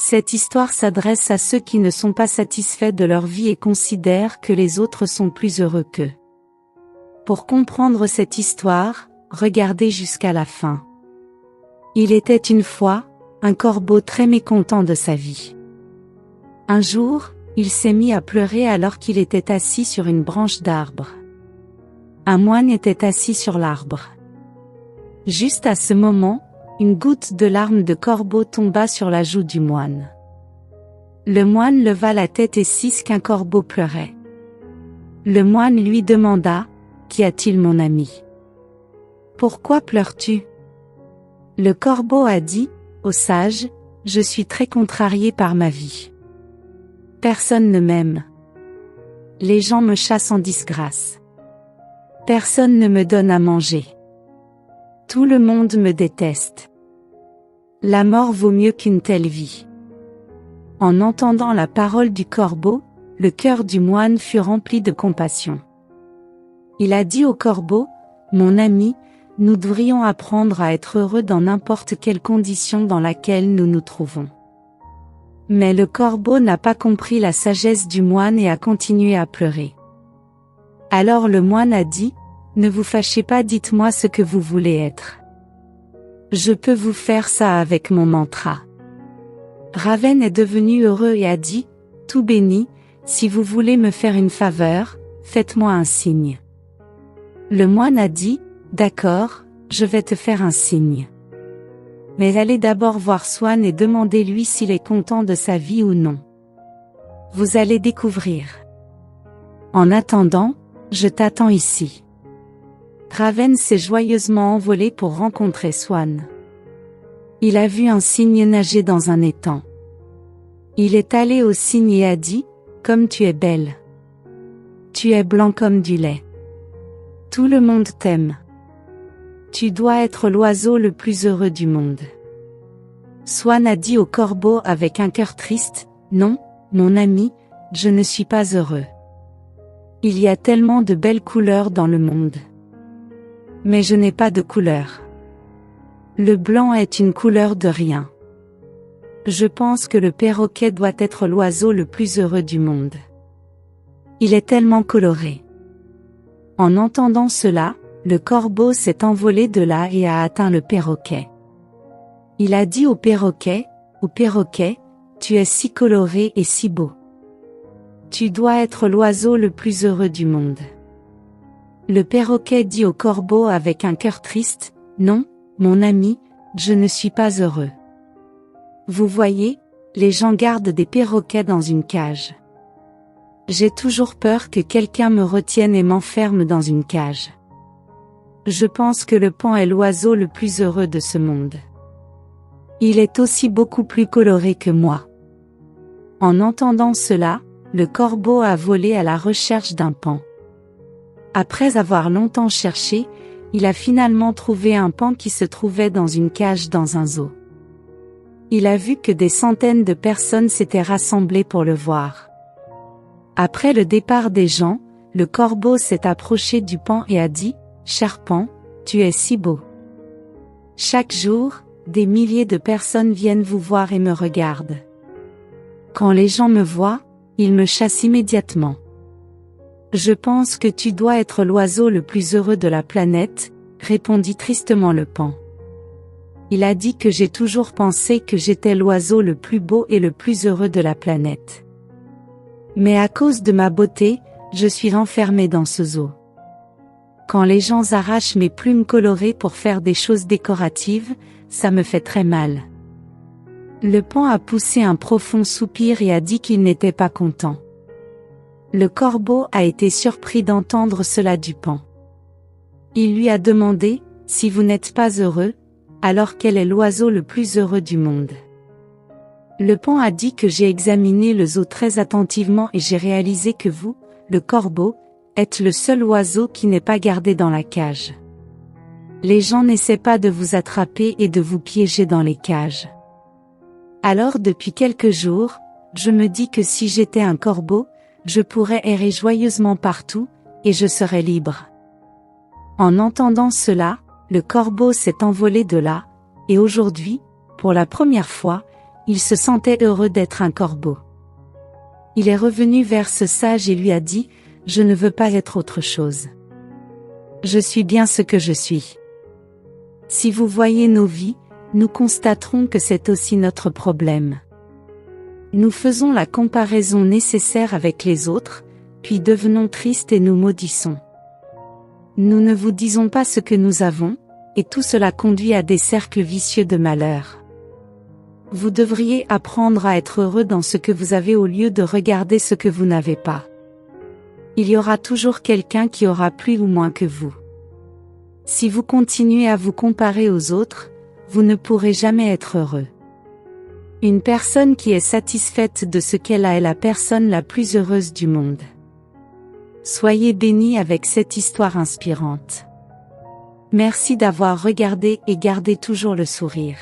Cette histoire s'adresse à ceux qui ne sont pas satisfaits de leur vie et considèrent que les autres sont plus heureux qu'eux. Pour comprendre cette histoire, regardez jusqu'à la fin. Il était une fois, un corbeau très mécontent de sa vie. Un jour, il s'est mis à pleurer alors qu'il était assis sur une branche d'arbre. Un moine était assis sur l'arbre. Juste à ce moment, une goutte de larmes de corbeau tomba sur la joue du moine. Le moine leva la tête et vit qu'un corbeau pleurait. Le moine lui demanda : « Qu'y a-t-il, mon ami ? Pourquoi pleures-tu ? » Le corbeau a dit : « Ô sage, je suis très contrarié par ma vie. Personne ne m'aime. Les gens me chassent en disgrâce. Personne ne me donne à manger. Tout le monde me déteste. La mort vaut mieux qu'une telle vie. » En entendant la parole du corbeau, le cœur du moine fut rempli de compassion. Il a dit au corbeau : « Mon ami, nous devrions apprendre à être heureux dans n'importe quelle condition dans laquelle nous nous trouvons. » Mais le corbeau n'a pas compris la sagesse du moine et a continué à pleurer. Alors le moine a dit : « Ne vous fâchez pas, dites-moi ce que vous voulez être. Je peux vous faire ça avec mon mantra. » Raven est devenu heureux et a dit : « Tout béni, si vous voulez me faire une faveur, faites-moi un signe. » Le moine a dit : « D'accord, je vais te faire un signe. Mais allez d'abord voir Swan et demandez-lui s'il est content de sa vie ou non. Vous allez découvrir. En attendant, je t'attends ici. » Raven s'est joyeusement envolé pour rencontrer Swan. Il a vu un cygne nager dans un étang. Il est allé au cygne et a dit : « Comme tu es belle. Tu es blanc comme du lait. Tout le monde t'aime. Tu dois être l'oiseau le plus heureux du monde. » Swan a dit au corbeau avec un cœur triste : « Non, mon ami, je ne suis pas heureux. Il y a tellement de belles couleurs dans le monde. Mais je n'ai pas de couleur. Le blanc est une couleur de rien. Je pense que le perroquet doit être l'oiseau le plus heureux du monde. Il est tellement coloré. » En entendant cela, le corbeau s'est envolé de là et a atteint le perroquet. Il a dit au perroquet : « Ô perroquet, tu es si coloré et si beau. Tu dois être l'oiseau le plus heureux du monde. » Le perroquet dit au corbeau avec un cœur triste : « Non, mon ami, je ne suis pas heureux. Vous voyez, les gens gardent des perroquets dans une cage. J'ai toujours peur que quelqu'un me retienne et m'enferme dans une cage. Je pense que le paon est l'oiseau le plus heureux de ce monde. Il est aussi beaucoup plus coloré que moi. » En entendant cela, le corbeau a volé à la recherche d'un paon. Après avoir longtemps cherché, il a finalement trouvé un paon qui se trouvait dans une cage dans un zoo. Il a vu que des centaines de personnes s'étaient rassemblées pour le voir. Après le départ des gens, le corbeau s'est approché du paon et a dit : « Cher paon, tu es si beau. Chaque jour, des milliers de personnes viennent vous voir et me regardent. Quand les gens me voient, ils me chassent immédiatement. Je pense que tu dois être l'oiseau le plus heureux de la planète, » répondit tristement le paon. Il a dit que j'ai toujours pensé que j'étais l'oiseau le plus beau et le plus heureux de la planète. Mais à cause de ma beauté, je suis enfermé dans ce zoo. Quand les gens arrachent mes plumes colorées pour faire des choses décoratives, ça me fait très mal. Le paon a poussé un profond soupir et a dit qu'il n'était pas content. Le corbeau a été surpris d'entendre cela du paon. Il lui a demandé : « Si vous n'êtes pas heureux, alors quel est l'oiseau le plus heureux du monde ? » Le paon a dit que j'ai examiné le zoo très attentivement et j'ai réalisé que vous, le corbeau, êtes le seul oiseau qui n'est pas gardé dans la cage. Les gens n'essaient pas de vous attraper et de vous piéger dans les cages. Alors depuis quelques jours, je me dis que si j'étais un corbeau, je pourrais errer joyeusement partout, et je serais libre. » En entendant cela, le corbeau s'est envolé de là, et aujourd'hui, pour la première fois, Il se sentait heureux d'être un corbeau. Il est revenu vers ce sage et lui a dit, « Je ne veux pas être autre chose. Je suis bien ce que je suis. » Si vous voyez nos vies, nous constaterons que c'est aussi notre problème. Nous faisons la comparaison nécessaire avec les autres, puis devenons tristes et nous maudissons. Nous ne vous disons pas ce que nous avons, et tout cela conduit à des cercles vicieux de malheur. Vous devriez apprendre à être heureux dans ce que vous avez au lieu de regarder ce que vous n'avez pas. Il y aura toujours quelqu'un qui aura plus ou moins que vous. Si vous continuez à vous comparer aux autres, vous ne pourrez jamais être heureux. Une personne qui est satisfaite de ce qu'elle a est la personne la plus heureuse du monde. Soyez bénis avec cette histoire inspirante. Merci d'avoir regardé et gardez toujours le sourire.